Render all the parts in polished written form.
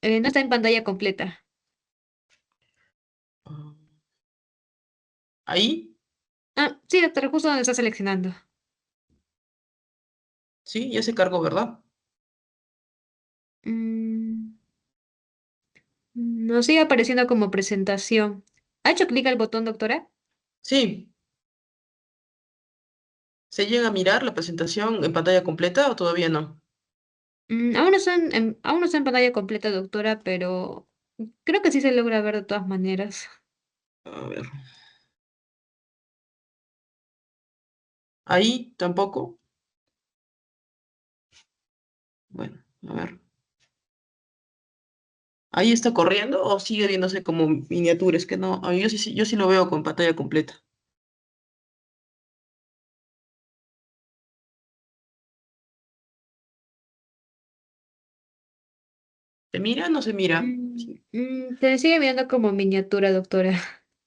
No está en pantalla completa. Ah, ahí, Ah, sí, doctora, justo donde está seleccionando. sí, ya se cargó, ¿verdad? Mm, no sigue apareciendo como presentación. ¿Ha hecho clic al botón, doctora? Sí. ¿Se llega a mirar la presentación en pantalla completa o todavía no? Aún no está en pantalla completa, doctora, pero creo que sí se logra ver de todas maneras. A ver. Ahí tampoco. Bueno, a ver. ¿Ahí está corriendo o sigue viéndose como miniatura? Es que no, a mí yo sí lo veo con pantalla completa. ¿Se mira o no se mira? Sí. Se sigue viendo como miniatura, doctora.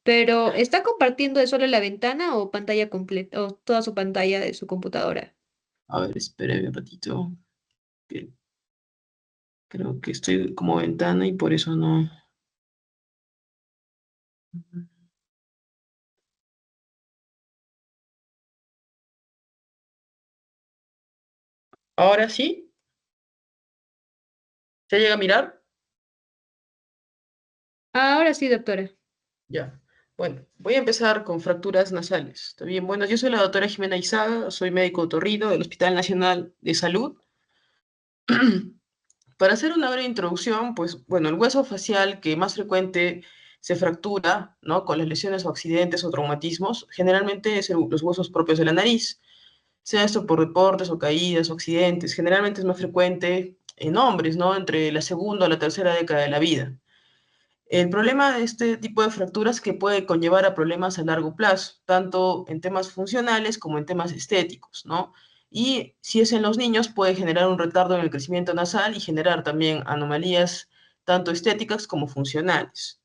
Pero, ¿está compartiendo de solo la ventana o pantalla completa, o toda su pantalla de su computadora? A ver, espérame un ratito. que Creo que estoy como ventana y por eso no. Ahora sí, ¿se llega a mirar? Ahora sí, doctora. Ya. Bueno, voy a empezar con fracturas nasales. ¿Está bien? Bueno, yo soy la doctora Jimena Izaga, soy médico otorrino del Hospital Nacional de Salud. Para hacer una breve introducción, pues bueno, el hueso facial que más frecuente se fractura, ¿no? Con las lesiones o accidentes o traumatismos, generalmente es los huesos propios de la nariz, sea esto por deportes o caídas o accidentes. Generalmente es más frecuente en hombres, ¿no? Entre la segunda o la tercera década de la vida. El problema de este tipo de fracturas es que puede conllevar a problemas a largo plazo, tanto en temas funcionales como en temas estéticos, ¿no? Y si es en los niños, puede generar un retardo en el crecimiento nasal y generar también anomalías tanto estéticas como funcionales.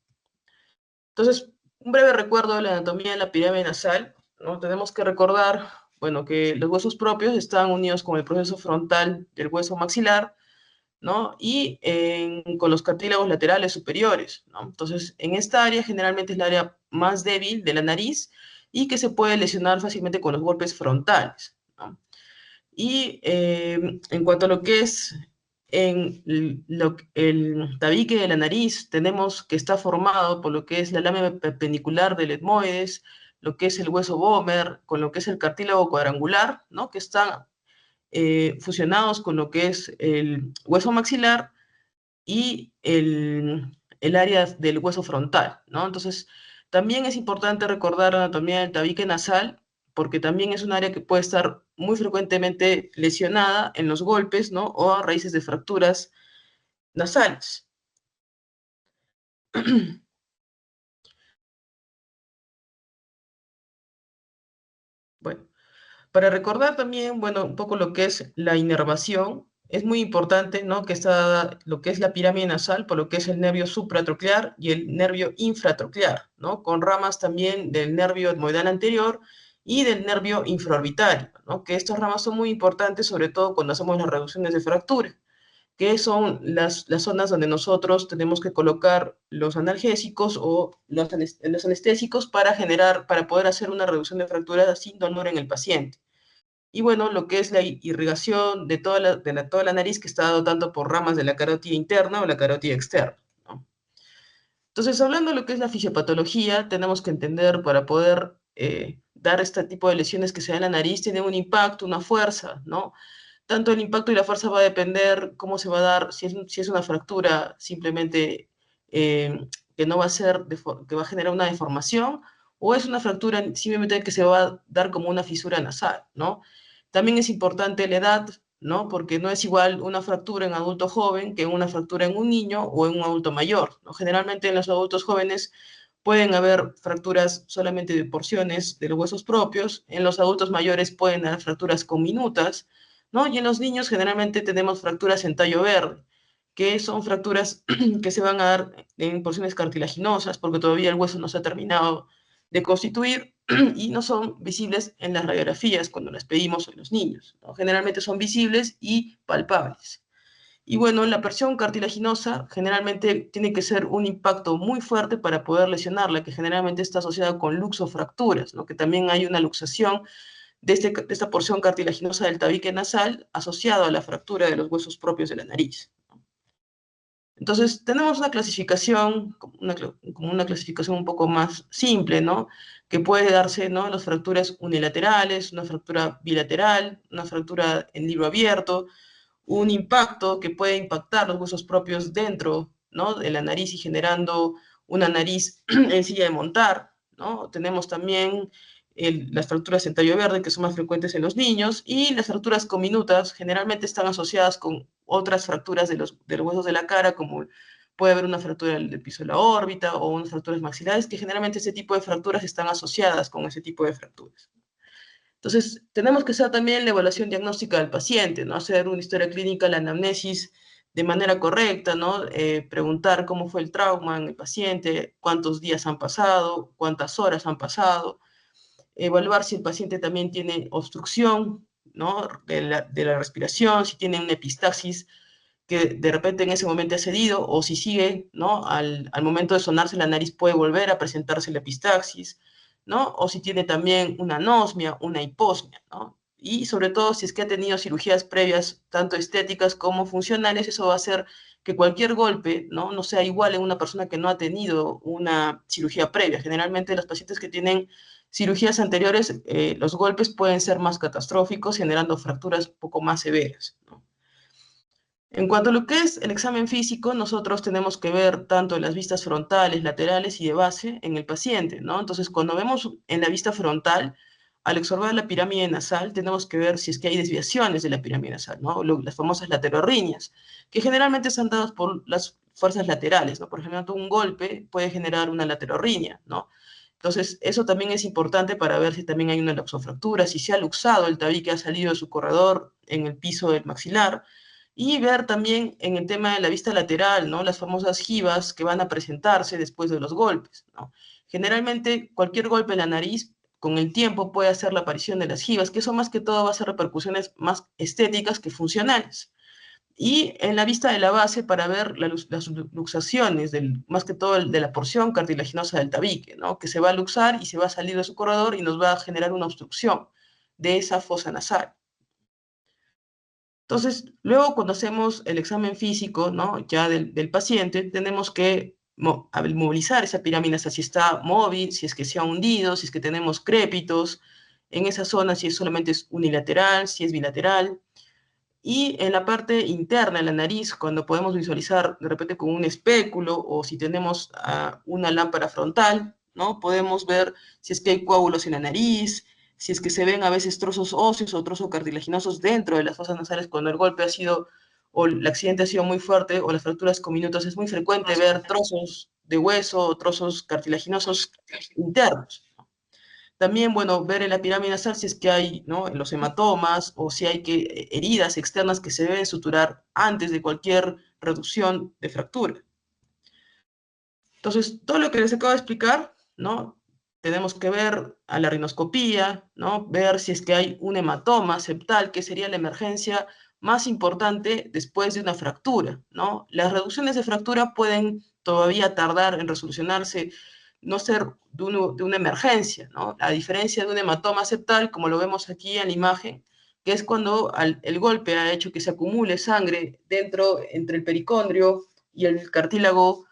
Entonces, un breve recuerdo de la anatomía de la pirámide nasal, ¿no? Tenemos que recordar, bueno, que los huesos propios están unidos con el proceso frontal del hueso maxilar, ¿no? Y con los cartílagos laterales superiores, ¿no? Entonces, en esta área generalmente es la área más débil de la nariz y que se puede lesionar fácilmente con los golpes frontales, ¿no? Y en cuanto a lo que es el tabique de la nariz, tenemos que está formado por lo que es la lámina perpendicular del etmoides, lo que es el hueso vomer, con lo que es el cartílago cuadrangular, ¿no? Que están fusionados con lo que es el hueso maxilar y el área del hueso frontal, ¿no? Entonces, también es importante recordar la anatomía del tabique nasal, porque también es un área que puede estar muy frecuentemente lesionada en los golpes, ¿no? O a raíces de fracturas nasales. Bueno, para recordar también, bueno, un poco lo que es la inervación, es muy importante, ¿no? Que está lo que es la pirámide nasal, por lo que es el nervio supratroclear y el nervio infratroclear, ¿no? Con ramas también del nervio etmoidal anterior y del nervio infraorbitario, ¿no? Que estas ramas son muy importantes, sobre todo cuando hacemos las reducciones de fractura, que son las zonas donde nosotros tenemos que colocar los analgésicos o los anestésicos para generar, para poder hacer una reducción de fractura sin dolor en el paciente. Y bueno, lo que es la irrigación de toda la nariz que está dado tanto por ramas de la carótida interna o la carótida externa, ¿no? Entonces, hablando de lo que es la fisiopatología, tenemos que entender para poder dar este tipo de lesiones que se da en la nariz, tiene un impacto, una fuerza, ¿no? Tanto el impacto y la fuerza va a depender cómo se va a dar, si es una fractura simplemente que no va a ser, que va a generar una deformación, o es una fractura simplemente que se va a dar como una fisura nasal, ¿no? También es importante la edad, ¿no? Porque no es igual una fractura en adulto joven que una fractura en un niño o en un adulto mayor, ¿no? Generalmente en los adultos jóvenes pueden haber fracturas solamente de porciones de los huesos propios, en los adultos mayores pueden haber fracturas comminutas, ¿no? Y en los niños generalmente tenemos fracturas en tallo verde, que son fracturas que se van a dar en porciones cartilaginosas porque todavía el hueso no se ha terminado de constituir y no son visibles en las radiografías cuando las pedimos en los niños, ¿no? Generalmente son visibles y palpables. Y bueno, la presión cartilaginosa generalmente tiene que ser un impacto muy fuerte para poder lesionarla, que generalmente está asociada con luxofracturas, ¿no? Que también hay una luxación de esta porción cartilaginosa del tabique nasal asociado a la fractura de los huesos propios de la nariz. Entonces, tenemos una clasificación, como una clasificación un poco más simple, ¿no? Que puede darse, ¿no? En las fracturas unilaterales, una fractura bilateral, una fractura en libro abierto, un impacto que puede impactar los huesos propios dentro, ¿no? De la nariz y generando una nariz en silla de montar, ¿no? Tenemos también las fracturas en tallo verde, que son más frecuentes en los niños, y las fracturas cominutas generalmente están asociadas con otras fracturas de los huesos de la cara, como puede haber una fractura del piso de la órbita o unas fracturas maxilares, que generalmente ese tipo de fracturas están asociadas con ese tipo de fracturas. Entonces, tenemos que hacer también la evaluación diagnóstica del paciente, ¿no? Hacer una historia clínica, la anamnesis de manera correcta, ¿no? Preguntar cómo fue el trauma en el paciente, cuántos días han pasado, cuántas horas han pasado, evaluar si el paciente también tiene obstrucción, ¿no? De la respiración, si tiene una epistaxis que de repente en ese momento ha cedido, o si sigue, ¿no? Al momento de sonarse la nariz puede volver a presentarse la epistaxis, ¿no? O si tiene también una anosmia, una hiposmia, ¿no? Y sobre todo si es que ha tenido cirugías previas, tanto estéticas como funcionales, eso va a hacer que cualquier golpe, ¿no? No sea igual en una persona que no ha tenido una cirugía previa. Generalmente los pacientes que tienen cirugías anteriores, los golpes pueden ser más catastróficos, generando fracturas un poco más severas, ¿no? En cuanto a lo que es el examen físico, nosotros tenemos que ver tanto las vistas frontales, laterales y de base en el paciente, ¿no? Entonces, cuando vemos en la vista frontal, al observar la pirámide nasal, tenemos que ver si es que hay desviaciones de la pirámide nasal, ¿no? Las famosas laterorrinias, que generalmente son dadas por las fuerzas laterales, ¿no? Por ejemplo, un golpe puede generar una laterorrinia, ¿no? Entonces, eso también es importante para ver si también hay una luxofractura, si se ha luxado el tabique, ha salido de su corredor en el piso del maxilar, y ver también en el tema de la vista lateral, ¿no? Las famosas jivas que van a presentarse después de los golpes, ¿no? Generalmente, cualquier golpe en la nariz, con el tiempo puede hacer la aparición de las jivas, que eso más que todo va a ser repercusiones más estéticas que funcionales. Y en la vista de la base para ver las luxaciones, más que todo de la porción cartilaginosa del tabique, ¿no? Que se va a luxar y se va a salir de su corredor y nos va a generar una obstrucción de esa fosa nasal. Entonces, luego cuando hacemos el examen físico, ¿no? Ya del paciente, tenemos que movilizar esa pirámide, si está móvil, si es que se ha hundido, si es que tenemos crépitos, en esa zona si es solamente es unilateral, si es bilateral. Y en la parte interna, en la nariz, cuando podemos visualizar de repente con un espéculo o si tenemos una lámpara frontal, ¿no? Podemos ver si es que hay coágulos en la nariz, si es que se ven a veces trozos óseos o trozos cartilaginosos dentro de las fosas nasales cuando el golpe ha sido o el accidente ha sido muy fuerte o las fracturas cominutas. Es muy frecuente ver trozos de hueso o trozos cartilaginosos internos. También, bueno, ver en la pirámide nasal si es que hay, ¿no? Los hematomas o si hay heridas externas que se deben suturar antes de cualquier reducción de fractura. Entonces, todo lo que les acabo de explicar, ¿no? Tenemos que ver a la rinoscopía, ¿no? Ver si es que hay un hematoma septal, que sería la emergencia más importante después de una fractura, ¿no? Las reducciones de fractura pueden todavía tardar en resolucionarse, no ser de una emergencia, ¿no? A diferencia de un hematoma septal, como lo vemos aquí en la imagen, que es cuando el golpe ha hecho que se acumule sangre entre el pericondrio y el cartílago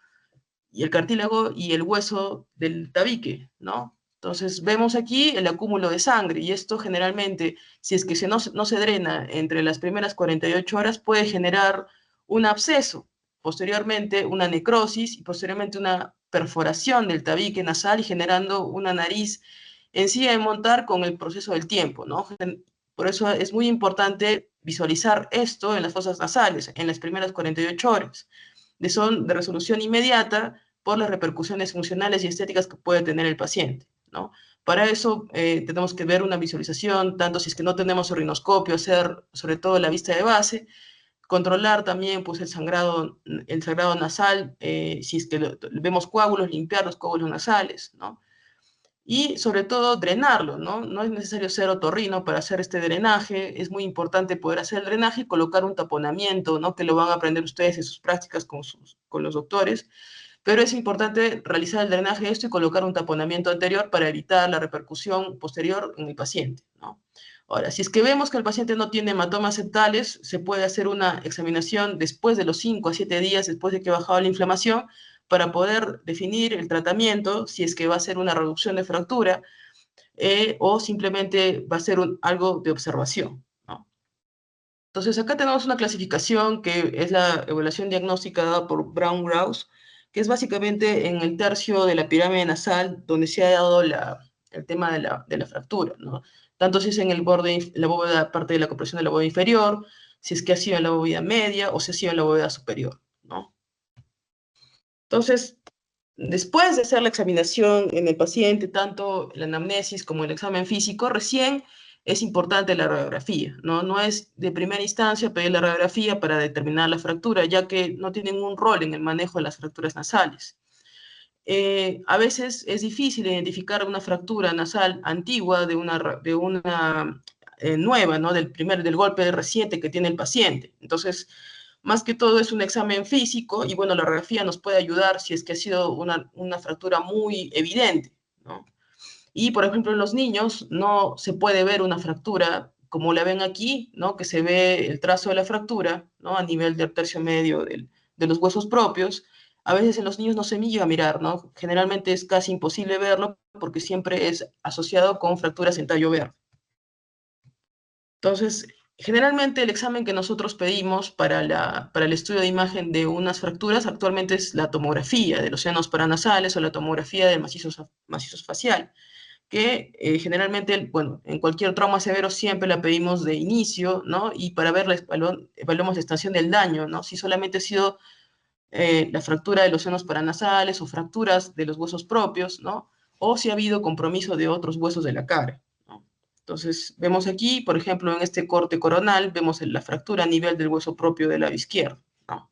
y el hueso del tabique, ¿no? Entonces vemos aquí el acúmulo de sangre y esto generalmente, si es que no se drena entre las primeras 48 horas, puede generar un absceso, posteriormente una necrosis y posteriormente una perforación del tabique nasal y generando una nariz en sí de montar con el proceso del tiempo, ¿no? Por eso es muy importante visualizar esto en las fosas nasales, en las primeras 48 horas. Son de resolución inmediata por las repercusiones funcionales y estéticas que puede tener el paciente, ¿no? Para eso tenemos que ver una visualización, tanto si es que no tenemos rinoscopio, hacer sobre todo la vista de base, controlar también pues, el sangrado nasal, si es que vemos coágulos, limpiar los coágulos nasales, ¿no? y sobre todo drenarlo, ¿no? No es necesario ser otorrino para hacer este drenaje, es muy importante poder hacer el drenaje y colocar un taponamiento, ¿no? Que lo van a aprender ustedes en sus prácticas con los doctores, pero es importante realizar el drenaje de esto y colocar un taponamiento anterior para evitar la repercusión posterior en el paciente, ¿no? Ahora, si es que vemos que el paciente no tiene hematomas septales, se puede hacer una examinación después de los 5 a 7 días después de que ha bajado la inflamación para poder definir el tratamiento, si es que va a ser una reducción de fractura o simplemente va a ser algo de observación, ¿no? Entonces, acá tenemos una clasificación que es la evaluación diagnóstica dada por Brown-Rouse, que es básicamente en el tercio de la pirámide nasal donde se ha dado el tema de la fractura, ¿no? Tanto si es en el borde, la bóveda, parte de la compresión de la bóveda inferior, si es que ha sido en la bóveda media o si ha sido en la bóveda superior, ¿no? Entonces, después de hacer la examinación en el paciente, tanto la anamnesis como el examen físico, recién es importante la radiografía, ¿no? No es de primera instancia pedir la radiografía para determinar la fractura, ya que no tienen un rol en el manejo de las fracturas nasales. A veces es difícil identificar una fractura nasal antigua de una nueva, ¿no? Del golpe reciente que tiene el paciente. Entonces, más que todo es un examen físico y bueno, la radiografía nos puede ayudar si es que ha sido una fractura muy evidente, ¿no? Y por ejemplo, en los niños no se puede ver una fractura como la ven aquí, ¿no? Que se ve el trazo de la fractura, ¿no? A nivel del tercio medio de los huesos propios. A veces en los niños no se llega a mirar, ¿no? Generalmente es casi imposible verlo porque siempre es asociado con fracturas en tallo verde. Entonces, generalmente el examen que nosotros pedimos para el estudio de imagen de unas fracturas actualmente es la tomografía de los senos paranasales o la tomografía del macizo facial, que generalmente, bueno, en cualquier trauma severo siempre la pedimos de inicio, ¿no? Y para ver, evaluamos la extensión del daño, ¿no? Si solamente ha sido la fractura de los senos paranasales o fracturas de los huesos propios, ¿no? O si ha habido compromiso de otros huesos de la cara, ¿no? Entonces, vemos aquí, por ejemplo, en este corte coronal, vemos la fractura a nivel del hueso propio del labio izquierdo, ¿no?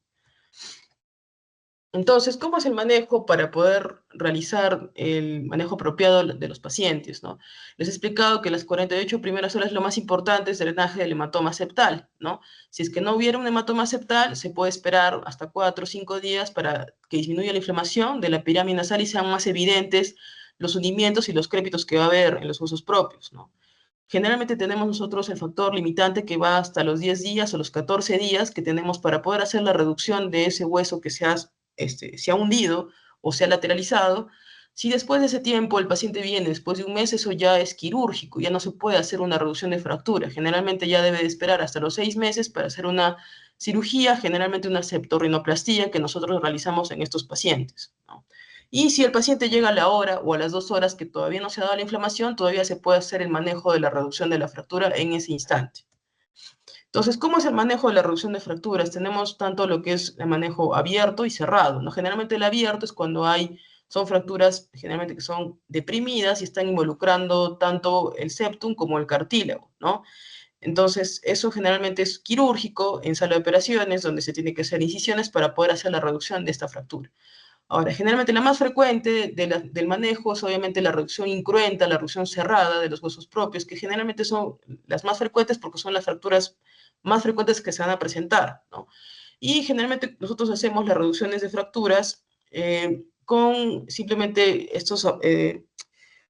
Entonces, ¿cómo es el manejo para poder realizar el manejo apropiado de los pacientes, ¿no? Les he explicado que las 48 primeras horas lo más importante es el drenaje del hematoma septal, ¿no? Si es que no hubiera un hematoma septal, se puede esperar hasta 4 o 5 días para que disminuya la inflamación de la pirámide nasal y sean más evidentes los hundimientos y los crépitos que va a haber en los huesos propios, ¿no? Generalmente tenemos nosotros el factor limitante que va hasta los 10 días o los 14 días que tenemos para poder hacer la reducción de ese hueso que se ha hundido o se ha lateralizado. Si después de ese tiempo el paciente viene después de un mes, eso ya es quirúrgico, ya no se puede hacer una reducción de fractura. Generalmente ya debe de esperar hasta los 6 meses para hacer una cirugía, generalmente una septorrinoplastía que nosotros realizamos en estos pacientes, ¿no? Y si el paciente llega a la hora o a las 2 horas que todavía no se ha dado la inflamación, todavía se puede hacer el manejo de la reducción de la fractura en ese instante. Entonces, ¿cómo es el manejo de la reducción de fracturas? Tenemos tanto lo que es el manejo abierto y cerrado, ¿no? Generalmente el abierto es cuando son fracturas generalmente que son deprimidas y están involucrando tanto el septum como el cartílago, ¿no? Entonces, eso generalmente es quirúrgico en sala de operaciones, donde se tiene que hacer incisiones para poder hacer la reducción de esta fractura. Ahora, generalmente la más frecuente del manejo es obviamente la reducción incruenta, la reducción cerrada de los huesos propios, que generalmente son las más frecuentes porque son las fracturas más frecuentes que se van a presentar, ¿no? Y generalmente nosotros hacemos las reducciones de fracturas con simplemente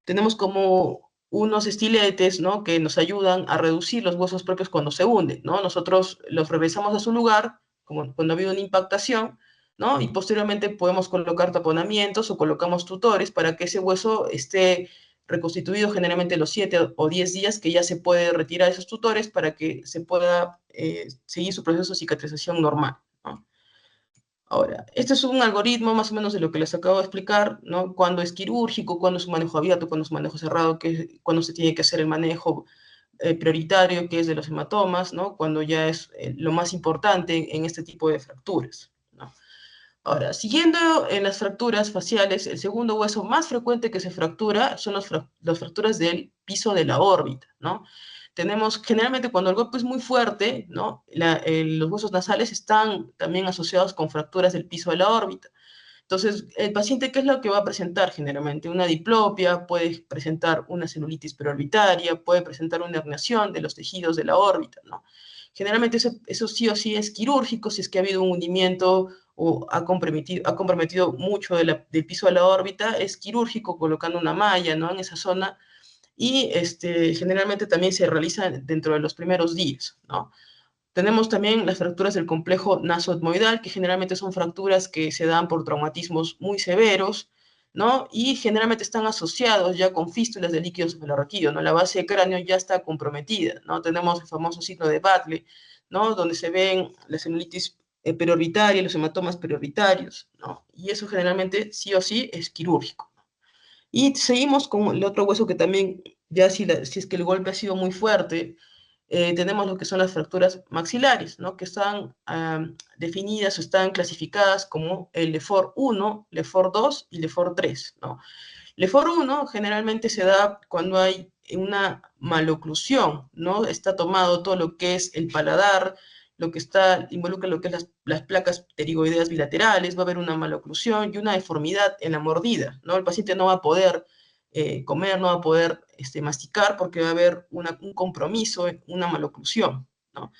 tenemos como unos estiletes, ¿no? Que nos ayudan a reducir los huesos propios cuando se hunden, ¿no? Nosotros los regresamos a su lugar, como cuando ha habido una impactación, ¿no? Y posteriormente podemos colocar taponamientos o colocamos tutores para que ese hueso esté reconstituido generalmente los 7 o 10 días que ya se puede retirar esos tutores para que se pueda seguir su proceso de cicatrización normal, ¿no? Ahora, este es un algoritmo más o menos de lo que les acabo de explicar, ¿no? Cuándo es quirúrgico, cuándo es un manejo abierto, cuándo es un manejo cerrado, cuándo se tiene que hacer el manejo prioritario, que es de los hematomas, ¿no? Cuando ya es lo más importante en este tipo de fracturas, ¿no? Ahora, siguiendo en las fracturas faciales, el segundo hueso más frecuente que se fractura son las fracturas del piso de la órbita, ¿no? Tenemos, generalmente cuando el golpe es muy fuerte, ¿no? Los huesos nasales están también asociados con fracturas del piso de la órbita. Entonces, el paciente, ¿qué es lo que va a presentar generalmente? Una diplopia, puede presentar una celulitis preorbitaria, puede presentar una herniación de los tejidos de la órbita, ¿no? Generalmente eso sí o sí es quirúrgico, si es que ha habido un hundimiento o ha comprometido mucho del piso de la órbita, es quirúrgico colocando una malla, ¿no? En esa zona y generalmente también se realiza dentro de los primeros días, ¿no? Tenemos también las fracturas del complejo nasoetmoidal, que generalmente son fracturas que se dan por traumatismos muy severos, ¿no? Y generalmente están asociados ya con fístulas de líquido cefalorraquídeo, ¿no? La base de cráneo ya está comprometida, ¿no? Tenemos el famoso signo de Badley, ¿no? Donde se ven la celulitis periorbitaria, los hematomas periorbitarios, ¿no? Y eso generalmente sí o sí es quirúrgico. Y seguimos con el otro hueso que también, ya si es que el golpe ha sido muy fuerte, tenemos lo que son las fracturas maxilares, ¿no? Que están definidas o están clasificadas como el LEFOR 1, LEFOR 2 y LEFOR 3, ¿no? LEFOR 1 generalmente se da cuando hay una maloclusión, ¿no? Está tomado todo lo que es el paladar, involucra lo que es las placas pterigoideas bilaterales, va a haber una maloclusión y una deformidad en la mordida, ¿no? El paciente no va a poder comer, no va a poder masticar porque va a haber un compromiso, una maloclusión, ¿no?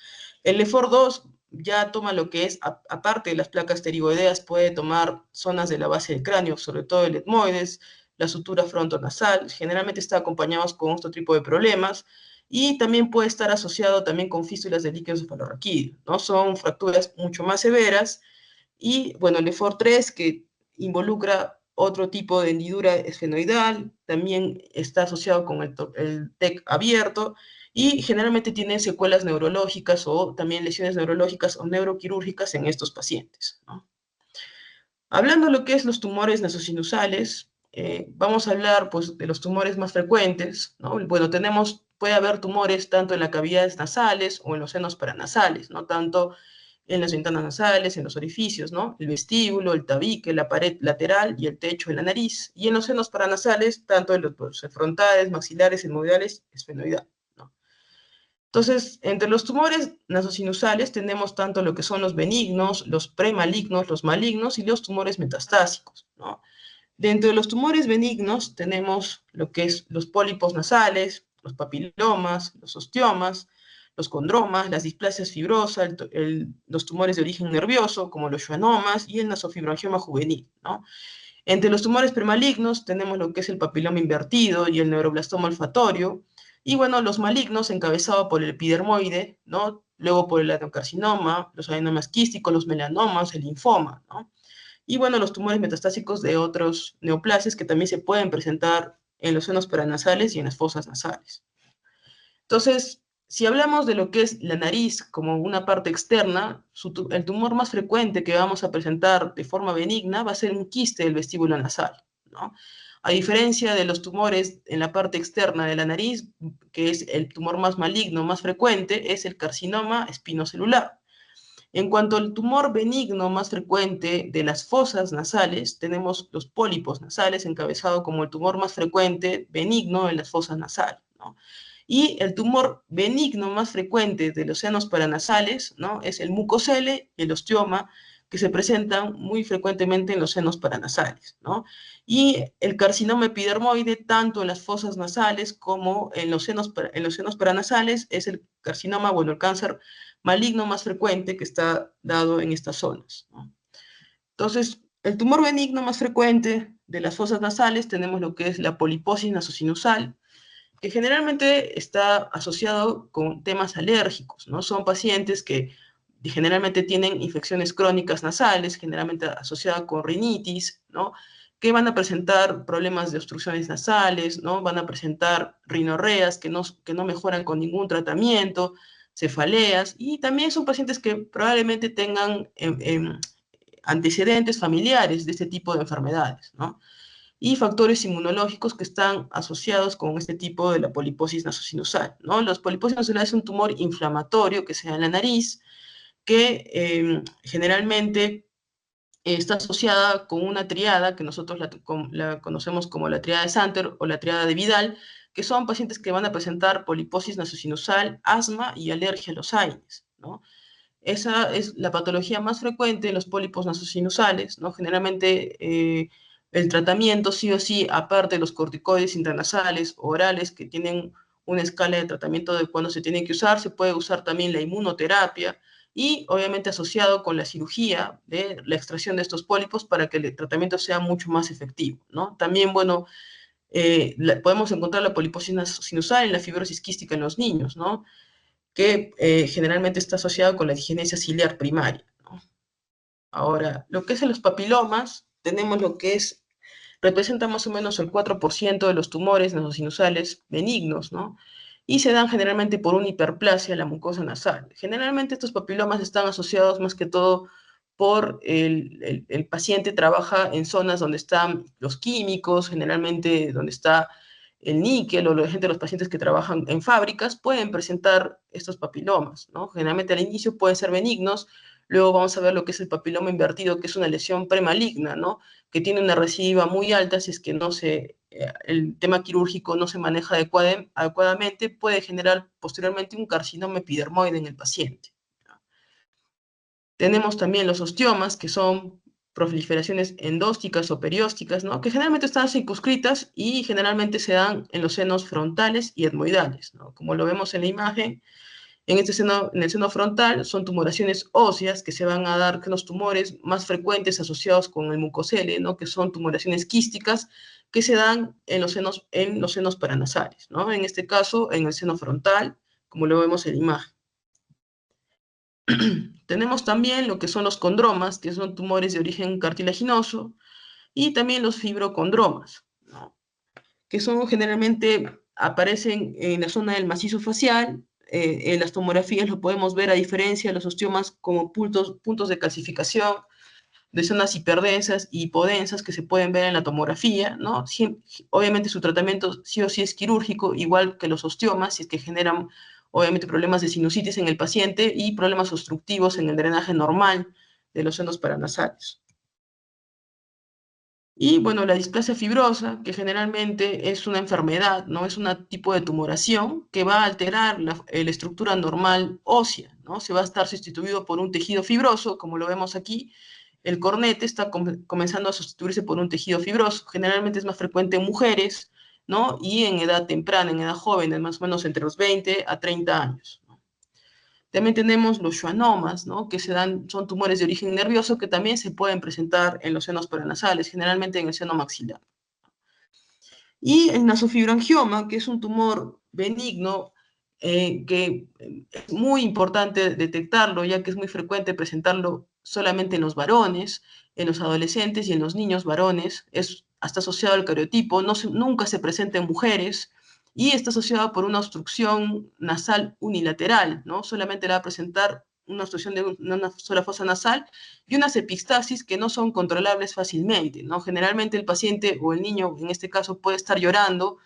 El LEFOR 2 ya toma lo que es, aparte de las placas pterigoideas, puede tomar zonas de la base del cráneo, sobre todo el etmoides, la sutura frontonasal, generalmente está acompañado con otro tipo de problemas, y también puede estar asociado también con fístulas de líquido cefalorraquídeo, ¿no? Son fracturas mucho más severas, y bueno, el EFOR 3, que involucra otro tipo de hendidura esfenoidal, también está asociado con el TEC abierto, y generalmente tiene secuelas neurológicas o también lesiones neurológicas o neuroquirúrgicas en estos pacientes, ¿no? Hablando de lo que es los tumores nasosinusales, vamos a hablar pues, de los tumores más frecuentes, ¿no? Bueno, puede haber tumores tanto en las cavidades nasales o en los senos paranasales, ¿no? Tanto en las ventanas nasales, en los orificios, ¿no? El vestíbulo, el tabique, la pared lateral y el techo de la nariz. Y en los senos paranasales, tanto en los frontales, maxilares, etmoidales, esfenoidal, ¿no? Entonces, entre los tumores nasosinusales tenemos tanto lo que son los benignos, los premalignos, los malignos y los tumores metastásicos, ¿no? Dentro de los tumores benignos tenemos lo que es los pólipos nasales, los papilomas, los ostiomas, los condromas, las displasias fibrosas, los tumores de origen nervioso, como los schwannomas y el nasofibrangioma juvenil, ¿no? Entre los tumores premalignos tenemos lo que es el papiloma invertido y el neuroblastoma olfatorio, y bueno, los malignos encabezados por el epidermoide, ¿no? Luego por el adenocarcinoma, los adenomas quísticos, los melanomas, el linfoma, ¿no? Y bueno, los tumores metastásicos de otros neoplasias que también se pueden presentar en los senos paranasales y en las fosas nasales. Entonces, si hablamos de lo que es la nariz como una parte externa, el tumor más frecuente que vamos a presentar de forma benigna va a ser un quiste del vestíbulo nasal, ¿no? A diferencia de los tumores en la parte externa de la nariz, que es el tumor más maligno, más frecuente, es el carcinoma espinocelular. En cuanto al tumor benigno más frecuente de las fosas nasales, tenemos los pólipos nasales, encabezado como el tumor más frecuente benigno en las fosas nasales, ¿no? Y el tumor benigno más frecuente de los senos paranasales, ¿no? Es el mucocele y el osteoma, que se presentan muy frecuentemente en los senos paranasales, ¿no? Y el carcinoma epidermoide, tanto en las fosas nasales como en los senos paranasales, es el carcinoma, bueno, el cáncer maligno más frecuente que está dado en estas zonas, ¿no? Entonces, el tumor benigno más frecuente de las fosas nasales tenemos lo que es la poliposis nasosinusal, que generalmente está asociado con temas alérgicos, ¿no? Son pacientes que generalmente tienen infecciones crónicas nasales, generalmente asociadas con rinitis, ¿no? Que van a presentar problemas de obstrucciones nasales, ¿no? Van a presentar rinorreas que no mejoran con ningún tratamiento, cefaleas, y también son pacientes que probablemente tengan antecedentes familiares de este tipo de enfermedades, ¿no? Y factores inmunológicos que están asociados con este tipo de la poliposis nasosinusal, ¿no? La poliposis nasosinusal es un tumor inflamatorio que se da en la nariz, que generalmente está asociada con una triada que nosotros la conocemos como la triada de Santer o la triada de Vidal, que son pacientes que van a presentar poliposis nasosinusal, asma y alergia a los AINES, ¿no? Esa es la patología más frecuente en los pólipos nasosinusales, ¿no? Generalmente el tratamiento sí o sí, aparte de los corticoides intranasales o orales que tienen una escala de tratamiento de cuándo se tiene que usar, se puede usar también la inmunoterapia y obviamente asociado con la cirugía de la extracción de estos pólipos para que el tratamiento sea mucho más efectivo, ¿no? También, bueno, podemos encontrar la poliposis sinusal en la fibrosis quística en los niños, ¿no? Que generalmente está asociado con la disgenesia ciliar primaria, ¿no? Ahora, lo que es en los papilomas, tenemos lo que es, representa más o menos el 4% de los tumores nasosinusales benignos, ¿no? Y se dan generalmente por una hiperplasia de la mucosa nasal. Generalmente estos papilomas están asociados más que todo por el paciente trabaja en zonas donde están los químicos, generalmente donde está el níquel o la gente, los pacientes que trabajan en fábricas pueden presentar estos papilomas, ¿no? Generalmente al inicio pueden ser benignos, luego vamos a ver lo que es el papiloma invertido, que es una lesión premaligna, ¿no? Que tiene una recidiva muy alta si es que no se, el tema quirúrgico no se maneja adecuadamente, puede generar posteriormente un carcinoma epidermoide en el paciente. Tenemos también los osteomas, que son proliferaciones endósticas o periósticas, ¿no? Que generalmente están circunscritas y generalmente se dan en los senos frontales y etmoidales, ¿no? Como lo vemos en la imagen, en, este seno, en el seno frontal son tumoraciones óseas que se van a dar con los tumores más frecuentes asociados con el mucosele, ¿no? Que son tumoraciones quísticas que se dan en los senos paranasales, ¿no? En este caso, en el seno frontal, como lo vemos en la imagen. Tenemos también lo que son los condromas, que son tumores de origen cartilaginoso, y también los fibrocondromas, ¿no? Que son generalmente, aparecen en la zona del macizo facial. En las tomografías lo podemos ver a diferencia de los osteomas como puntos de calcificación de zonas hiperdensas y hipodensas que se pueden ver en la tomografía, ¿no? Obviamente su tratamiento sí o sí es quirúrgico, igual que los osteomas, si es que generan obviamente problemas de sinusitis en el paciente y problemas obstructivos en el drenaje normal de los senos paranasales. Y bueno, la displasia fibrosa, que generalmente es una enfermedad, ¿no? Es un tipo de tumoración que va a alterar la estructura normal ósea, ¿no? Se va a estar sustituido por un tejido fibroso, como lo vemos aquí. El cornete está comenzando a sustituirse por un tejido fibroso. Generalmente es más frecuente en mujeres, ¿no? Y en edad temprana, en edad joven, más o menos entre los 20 a 30 años. También tenemos los schwannomas, ¿no? Que son tumores de origen nervioso que también se pueden presentar en los senos paranasales, generalmente en el seno maxilar. Y el nasofibrangioma, que es un tumor benigno, que es muy importante detectarlo, ya que es muy frecuente presentarlo solamente en los varones, en los adolescentes y en los niños varones. Está asociado al cariotipo, nunca se presenta en mujeres y está asociado por una obstrucción nasal unilateral, ¿no? Solamente le va a presentar una obstrucción de una sola fosa nasal y unas epistasis que no son controlables fácilmente, ¿no? Generalmente el paciente o el niño, en este caso, puede estar llorando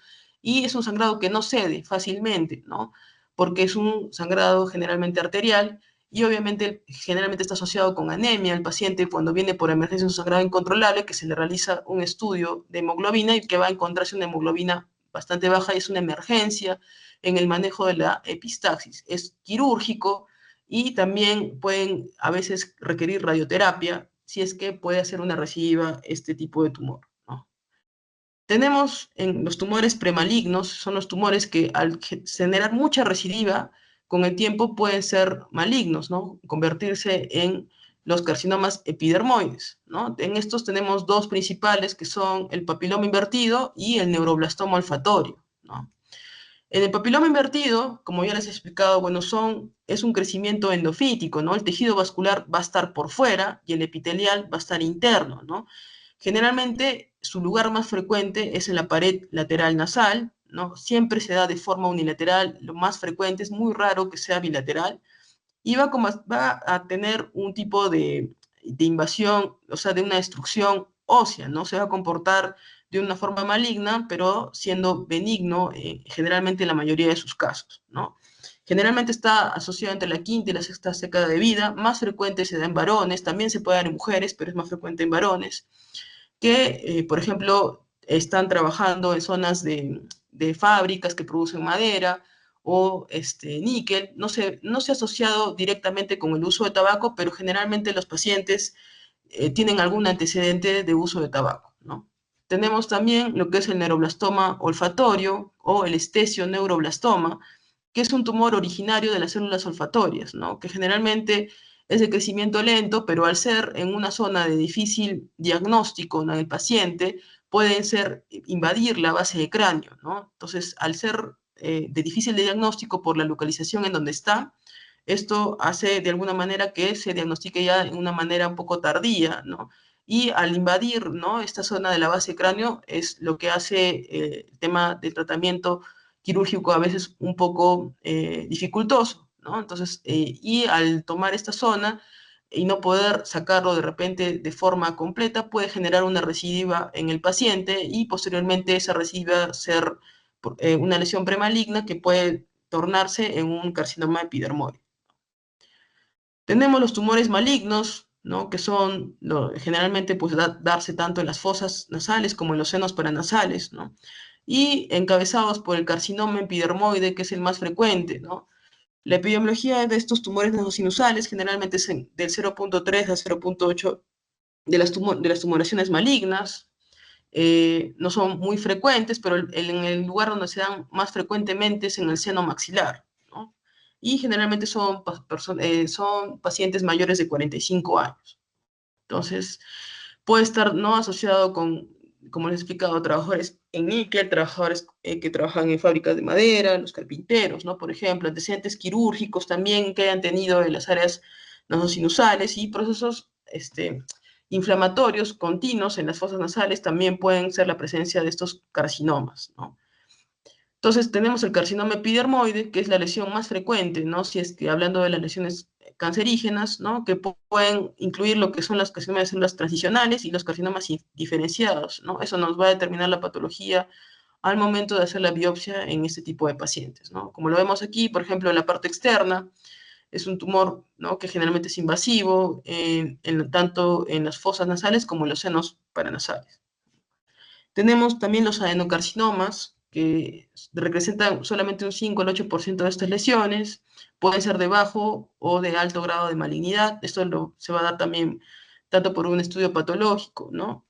y es un sangrado que no cede fácilmente, ¿no? Porque es un sangrado generalmente arterial y obviamente generalmente está asociado con anemia. El paciente cuando viene por emergencia un sangrado incontrolable, que se le realiza un estudio de hemoglobina y que va a encontrarse una hemoglobina bastante baja y es una emergencia en el manejo de la epistaxis. Es quirúrgico, y también pueden a veces requerir radioterapia si es que puede hacer una recidiva este tipo de tumor, ¿no? Tenemos en los tumores premalignos, son los tumores que al generar mucha recidiva, con el tiempo pueden ser malignos, ¿no? Convertirse en los carcinomas epidermoides, ¿no? En estos tenemos dos principales que son el papiloma invertido y el neuroblastoma olfatorio, ¿no? En el papiloma invertido, como ya les he explicado, bueno, es un crecimiento endofítico, ¿no? El tejido vascular va a estar por fuera y el epitelial va a estar interno, ¿no? Generalmente su lugar más frecuente es en la pared lateral nasal, ¿no? Siempre se da de forma unilateral, lo más frecuente, es muy raro que sea bilateral, y va a tener un tipo de invasión, o sea, de una destrucción ósea, ¿no? Se va a comportar de una forma maligna, pero siendo benigno generalmente en la mayoría de sus casos, ¿no? Generalmente está asociado entre la quinta y la sexta década de vida, más frecuente se da en varones, también se puede dar en mujeres, pero es más frecuente en varones, que, por ejemplo, están trabajando en zonas de fábricas que producen madera, o níquel, no se ha asociado directamente con el uso de tabaco, pero generalmente los pacientes tienen algún antecedente de uso de tabaco, ¿no? Tenemos también lo que es el neuroblastoma olfatorio o el esthesioneuroblastoma, que es un tumor originario de las células olfatorias, ¿no? Que generalmente es de crecimiento lento, pero al ser en una zona de difícil diagnóstico en el paciente, pueden invadir la base de cráneo, ¿no? Entonces, al ser de difícil de diagnóstico por la localización en donde está, esto hace de alguna manera que se diagnostique ya de una manera un poco tardía, ¿no? Y al invadir, ¿no?, esta zona de la base de cráneo es lo que hace el tema de tratamiento quirúrgico a veces un poco dificultoso, ¿no? Entonces, y al tomar esta zona y no poder sacarlo de repente de forma completa, puede generar una recidiva en el paciente y posteriormente esa recidiva ser una lesión premaligna que puede tornarse en un carcinoma epidermoide. Tenemos los tumores malignos, ¿no?, que son generalmente pues darse tanto en las fosas nasales como en los senos paranasales, ¿no?, y encabezados por el carcinoma epidermoide, que es el más frecuente, ¿no? La epidemiología de estos tumores nasosinusales generalmente es del 0.3 a 0.8 de las tumoraciones malignas. No son muy frecuentes, pero en el lugar donde se dan más frecuentemente es en el seno maxilar, ¿no? Y generalmente son pacientes mayores de 45 años. Entonces, puede estar no asociado con, como les he explicado, trabajadores en níquel, trabajadores que trabajan en fábricas de madera, los carpinteros, ¿no? Por ejemplo, antecedentes quirúrgicos también que hayan tenido en las áreas nasosinusales y procesos inflamatorios continuos en las fosas nasales también pueden ser la presencia de estos carcinomas, ¿no? Entonces tenemos el carcinoma epidermoide, que es la lesión más frecuente, ¿no? Si es que hablando de las lesiones cancerígenas, ¿no?, que pueden incluir lo que son las carcinomas de células transicionales y los carcinomas diferenciados, ¿no? Eso nos va a determinar la patología al momento de hacer la biopsia en este tipo de pacientes, ¿no? Como lo vemos aquí, por ejemplo, en la parte externa, es un tumor, ¿no?, que generalmente es invasivo, tanto en las fosas nasales como en los senos paranasales. Tenemos también los adenocarcinomas, que representan solamente un 5 al 8% de estas lesiones, pueden ser de bajo o de alto grado de malignidad, esto se va a dar también tanto por un estudio patológico, ¿no?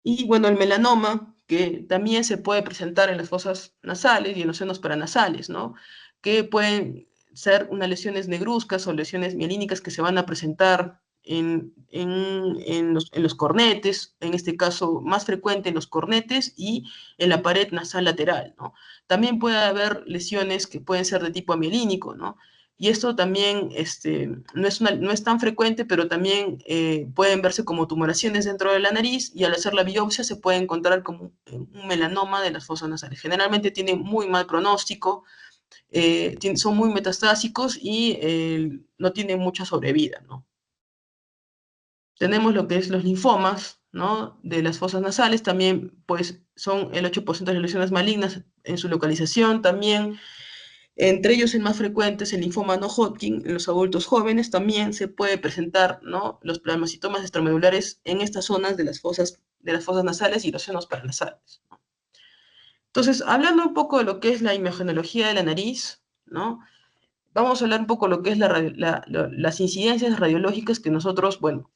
Y bueno, el melanoma, que también se puede presentar en las fosas nasales y en los senos paranasales, ¿no?, que pueden ser unas lesiones negruzcas o lesiones mielínicas que se van a presentar en los cornetes, en este caso más frecuente en los cornetes y en la pared nasal lateral, ¿no? También puede haber lesiones que pueden ser de tipo amielínico, ¿no? Y esto también no es tan frecuente, pero también pueden verse como tumoraciones dentro de la nariz y al hacer la biopsia se puede encontrar como un melanoma de las fosas nasales. Generalmente tienen muy mal pronóstico, son muy metastásicos y no tienen mucha sobrevida, ¿no? Tenemos lo que es los linfomas, ¿no?, de las fosas nasales, también pues son el 8% de las lesiones malignas en su localización, también entre ellos el más frecuente es el linfoma no Hodgkin en los adultos jóvenes, también se puede presentar, ¿no?, los plasmacitomas extramedulares en estas zonas de las fosas nasales y los senos paranasales, ¿no? Entonces, hablando un poco de lo que es la imagenología de la nariz, ¿no?, vamos a hablar un poco de lo que es las incidencias radiológicas que nosotros, bueno,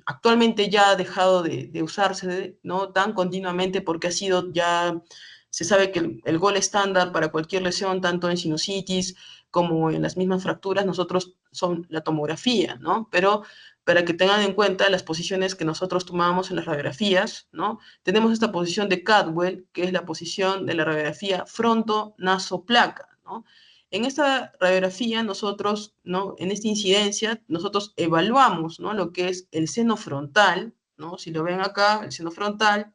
actualmente ya ha dejado de usarse, ¿no?, tan continuamente porque ha sido ya, se sabe que el gol estándar para cualquier lesión, tanto en sinusitis como en las mismas fracturas, nosotros son la tomografía, ¿no? Pero para que tengan en cuenta las posiciones que nosotros tomábamos en las radiografías, ¿no? Tenemos esta posición de Cadwell, que es la posición de la radiografía fronto-naso-placa, ¿no? En esta radiografía nosotros, ¿no?, en esta incidencia, nosotros evaluamos, ¿no?, lo que es el seno frontal, ¿no? Si lo ven acá, el seno frontal,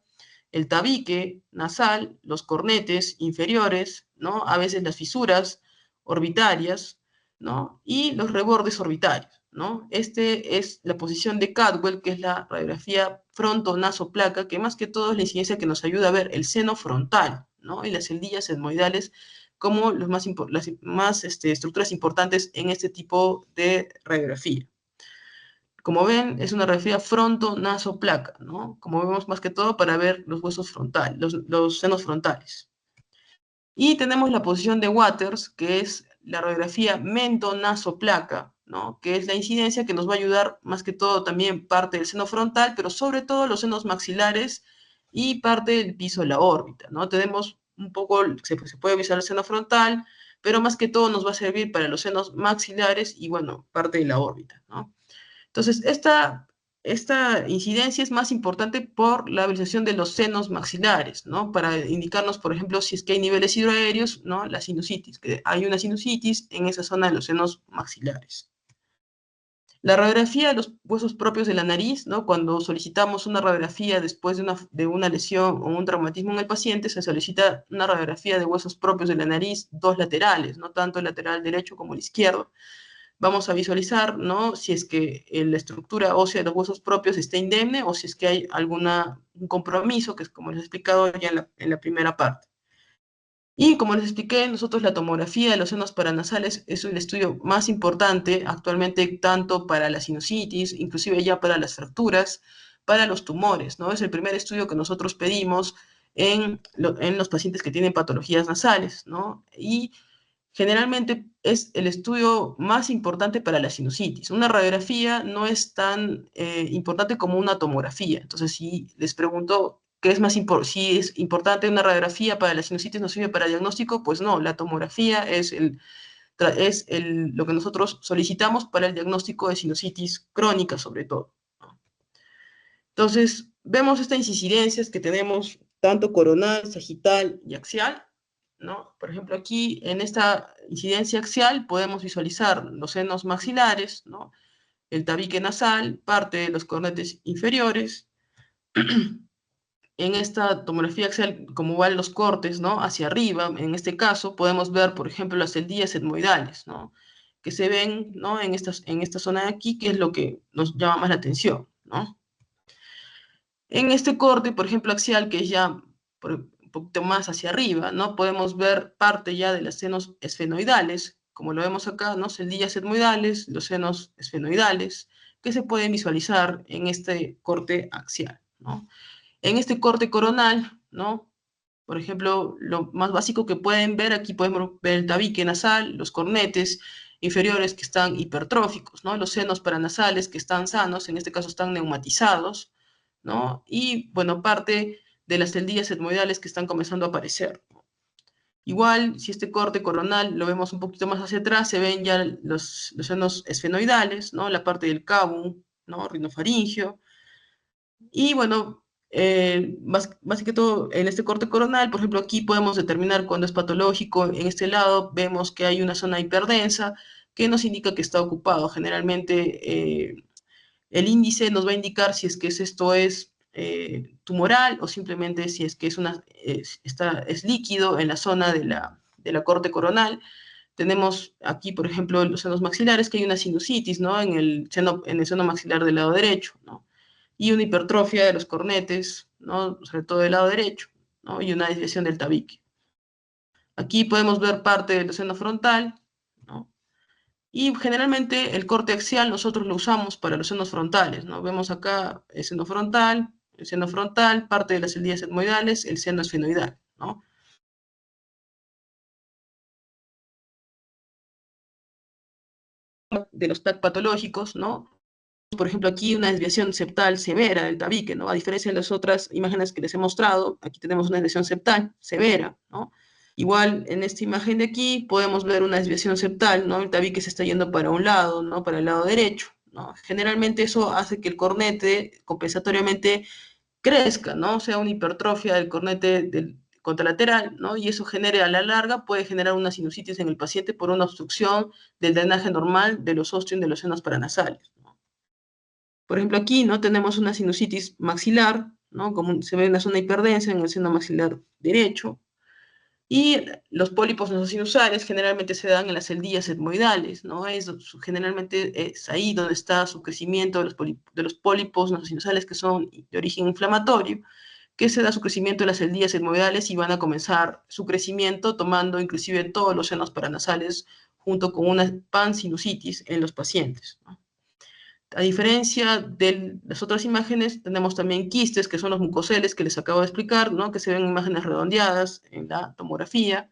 el tabique nasal, los cornetes inferiores, ¿no?, a veces las fisuras orbitarias, ¿no?, y los rebordes orbitarios, ¿no? Este es la posición de Cadwell, que es la radiografía fronto-naso-placa, que más que todo es la incidencia que nos ayuda a ver el seno frontal, ¿no?, y las celdillas etmoidales como las más estructuras importantes en este tipo de radiografía. Como ven, es una radiografía fronto-naso-placa, ¿no? Como vemos más que todo para ver los huesos frontales, los senos frontales. Y tenemos la posición de Waters, que es la radiografía mento-naso-placa, ¿no? Que es la incidencia que nos va a ayudar más que todo también parte del seno frontal, pero sobre todo los senos maxilares y parte del piso de la órbita, ¿no? Tenemos un poco, se puede visualizar el seno frontal, pero más que todo nos va a servir para los senos maxilares y, bueno, parte de la órbita, ¿no? Entonces, esta incidencia es más importante por la visualización de los senos maxilares, ¿no? Para indicarnos, por ejemplo, si es que hay niveles hidroaéreos, ¿no? La sinusitis, que hay una sinusitis en esa zona de los senos maxilares. La radiografía de los huesos propios de la nariz, ¿no? Cuando solicitamos una radiografía después de una lesión o un traumatismo en el paciente, se solicita una radiografía de huesos propios de la nariz, dos laterales, no tanto el lateral derecho como el izquierdo. Vamos a visualizar, ¿no? Si es que la estructura ósea de los huesos propios está indemne o si es que hay un compromiso, que es como les he explicado ya en la primera parte. Y como les expliqué, nosotros la tomografía de los senos paranasales es el estudio más importante actualmente tanto para la sinusitis, inclusive ya para las fracturas, para los tumores, ¿no? Es el primer estudio que nosotros pedimos en los pacientes que tienen patologías nasales, ¿no? Y generalmente es el estudio más importante para la sinusitis. Una radiografía no es tan importante como una tomografía. Entonces, si les pregunto qué es si es importante una radiografía para la sinusitis, ¿no sirve para diagnóstico? Pues no, la tomografía es lo que nosotros solicitamos para el diagnóstico de sinusitis crónica, sobre todo. Entonces, vemos estas incidencias que tenemos tanto coronal, sagital y axial, ¿no? Por ejemplo, aquí en esta incidencia axial podemos visualizar los senos maxilares, ¿no? El tabique nasal, parte de los cornetes inferiores. En esta tomografía axial, como van los cortes, ¿no? Hacia arriba, en este caso, podemos ver, por ejemplo, las celdillas etmoidales, ¿no? Que se ven, ¿no? En esta zona de aquí, que es lo que nos llama más la atención, ¿no? En este corte, por ejemplo, axial, que es ya un poquito más hacia arriba, ¿no? Podemos ver parte ya de los senos esfenoidales, como lo vemos acá, ¿no? Celdillas etmoidales, los senos esfenoidales, que se pueden visualizar en este corte axial, ¿no? En este corte coronal, ¿no? Por ejemplo, lo más básico que pueden ver, aquí podemos ver el tabique nasal, los cornetes inferiores que están hipertróficos, ¿no? Los senos paranasales que están sanos, en este caso están neumatizados, ¿no? Y, bueno, parte de las celdillas etmoidales que están comenzando a aparecer. Igual, si este corte coronal lo vemos un poquito más hacia atrás, se ven ya los senos esfenoidales, ¿no? La parte del cabum, ¿no? Rinofaringio, y bueno, más que todo en este corte coronal, por ejemplo, aquí podemos determinar cuando es patológico. En este lado vemos que hay una zona hiperdensa que nos indica que está ocupado. Generalmente el índice nos va a indicar si es que esto es tumoral o simplemente si es que es líquido en la zona de la corte coronal. Tenemos aquí, por ejemplo, los senos maxilares, que hay una sinusitis, ¿no? En el seno maxilar del lado derecho, ¿no? Y una hipertrofia de los cornetes, ¿no? Sobre todo del lado derecho, ¿no? Y una desviación del tabique. Aquí podemos ver parte del seno frontal, ¿no? Y generalmente el corte axial nosotros lo usamos para los senos frontales, ¿no? Vemos acá el seno frontal, parte de las celdillas etmoidales, el seno esfenoidal, ¿no? De los TAC patológicos, ¿no? Por ejemplo, aquí una desviación septal severa del tabique, ¿no? A diferencia de las otras imágenes que les he mostrado, aquí tenemos una desviación septal severa, ¿no? Igual en esta imagen de aquí podemos ver una desviación septal, ¿no? El tabique se está yendo para un lado, ¿no? Para el lado derecho, ¿no? Generalmente eso hace que el cornete compensatoriamente crezca, ¿no? O sea, una hipertrofia del cornete del contralateral, ¿no? Y eso genere a la larga, puede generar una sinusitis en el paciente por una obstrucción del drenaje normal de los ostium de los senos paranasales, ¿no? Por ejemplo, aquí, ¿no? Tenemos una sinusitis maxilar, ¿no? Como se ve una zona hiperdensa en el seno maxilar derecho. Y los pólipos nasosinusales generalmente se dan en las celdillas etmoidales, ¿no? Generalmente es ahí donde está su crecimiento de los pólipos nasosinusales que son de origen inflamatorio, que se da su crecimiento en las celdillas etmoidales y van a comenzar su crecimiento tomando inclusive todos los senos paranasales junto con una pansinusitis en los pacientes, ¿no? A diferencia de las otras imágenes, tenemos también quistes, que son los mucoceles que les acabo de explicar, ¿no? Que se ven imágenes redondeadas en la tomografía.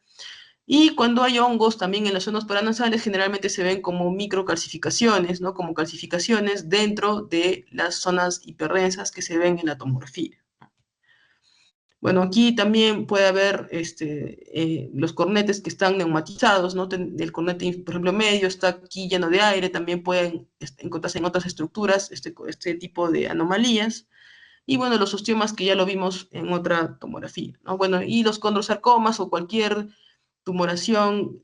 Y cuando hay hongos también en las zonas paranasales, generalmente se ven como microcalcificaciones, ¿no? Como calcificaciones dentro de las zonas hiperdensas que se ven en la tomografía. Bueno, aquí también puede haber los cornetes que están neumatizados, ¿no? El cornete, por ejemplo, medio está aquí lleno de aire, también pueden encontrarse en otras estructuras este tipo de anomalías. Y bueno, los osteomas que ya lo vimos en otra tomografía, ¿no? Bueno, y los condrosarcomas o cualquier tumoración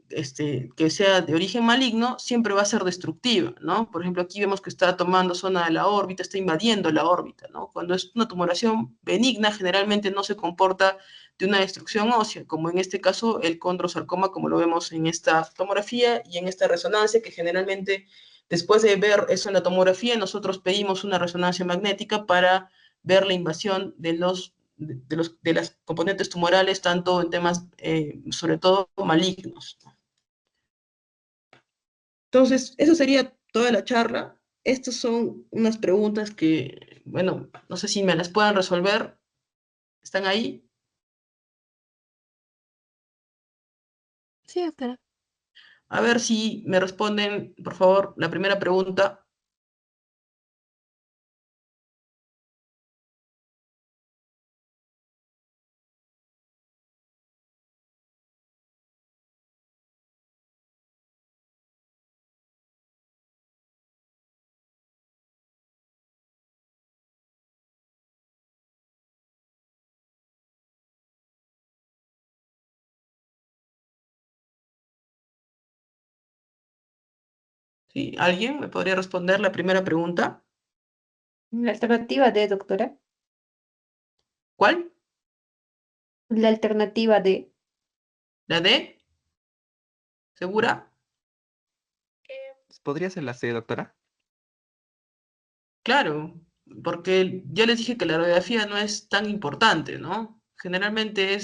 que sea de origen maligno siempre va a ser destructiva, ¿no? Por ejemplo, aquí vemos que está tomando zona de la órbita, está invadiendo la órbita, ¿no? Cuando es una tumoración benigna, generalmente no se comporta de una destrucción ósea, como en este caso el condrosarcoma, como lo vemos en esta tomografía y en esta resonancia, que generalmente después de ver eso en la tomografía, nosotros pedimos una resonancia magnética para ver la invasión de las componentes tumorales, tanto en temas, sobre todo, malignos. Entonces, eso sería toda la charla. Estas son unas preguntas que, bueno, no sé si me las puedan resolver. ¿Están ahí? Sí, doctora. A ver si me responden, por favor, la primera pregunta. ¿Sí? ¿Alguien me podría responder la primera pregunta? La alternativa D, doctora. ¿Cuál? La alternativa D. ¿La D? ¿Segura? ¿Podría ser la C, doctora? Claro, porque ya les dije que la radiografía no es tan importante, ¿no? Generalmente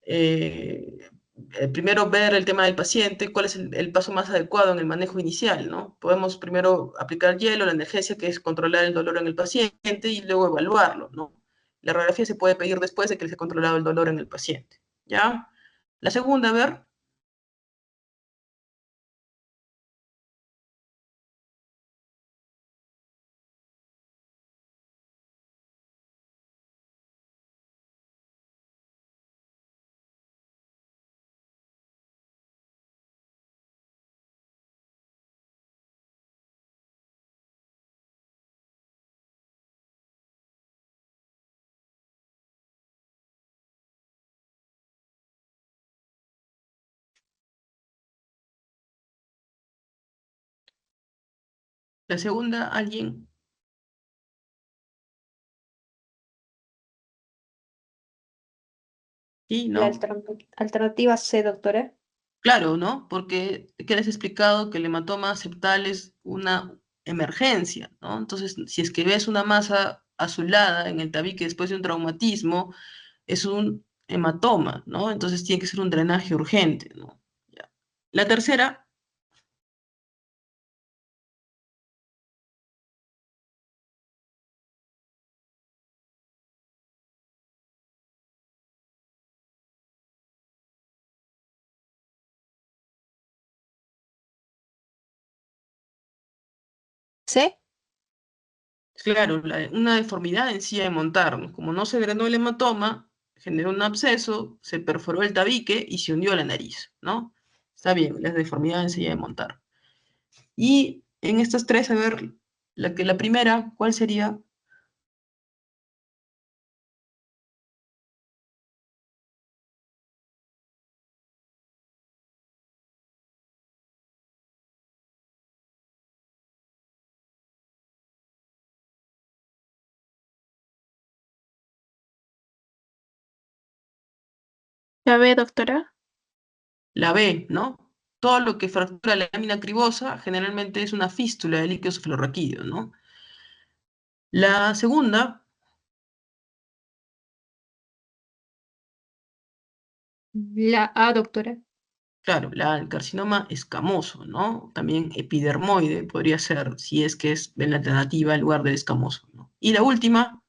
eh, primero ver el tema del paciente, cuál es el paso más adecuado en el manejo inicial, ¿no? Podemos primero aplicar hielo, la analgesia, que es controlar el dolor en el paciente, y luego evaluarlo, ¿no? La radiografía se puede pedir después de que se ha controlado el dolor en el paciente, ¿ya? La segunda, a ver, la segunda, alguien, y La no. alternativa C, doctora. Claro, ¿no? Porque que les he explicado que el hematoma septal es una emergencia, ¿no? Entonces, si es que ves una masa azulada en el tabique después de un traumatismo, es un hematoma, ¿no? Entonces tiene que ser un drenaje urgente, ¿no? Ya. La tercera, ¿Sí? claro, una deformidad en silla de montar, ¿no? Como no se drenó el hematoma, generó un absceso, se perforó el tabique y se hundió la nariz, ¿no? Está bien, la deformidad en silla de montar. Y en estas tres, a ver, la primera, ¿cuál sería? ¿La B, doctora? La B, ¿no? Todo lo que fractura la lámina cribosa generalmente es una fístula de líquido cefalorraquídeo, ¿no? La segunda, La A, doctora. claro, el carcinoma escamoso, ¿no? También epidermoide podría ser, si es que es en la alternativa en lugar del escamoso, ¿no? Y la última,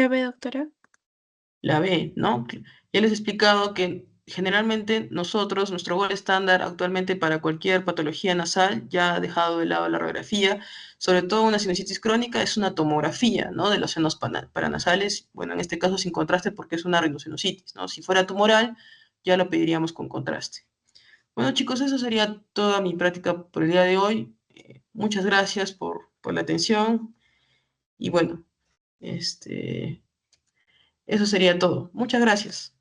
La B, doctora. La B, ¿no? Ya les he explicado que generalmente nosotros, nuestro gol estándar actualmente para cualquier patología nasal, ya ha dejado de lado la radiografía, sobre todo una sinusitis crónica, es una tomografía, ¿no? De los senos paranasales, bueno, en este caso sin contraste porque es una rinosinusitis, ¿no? Si fuera tumoral, ya lo pediríamos con contraste. Bueno, chicos, eso sería toda mi práctica por el día de hoy. Muchas gracias por la atención y bueno, este, eso sería todo. Muchas gracias.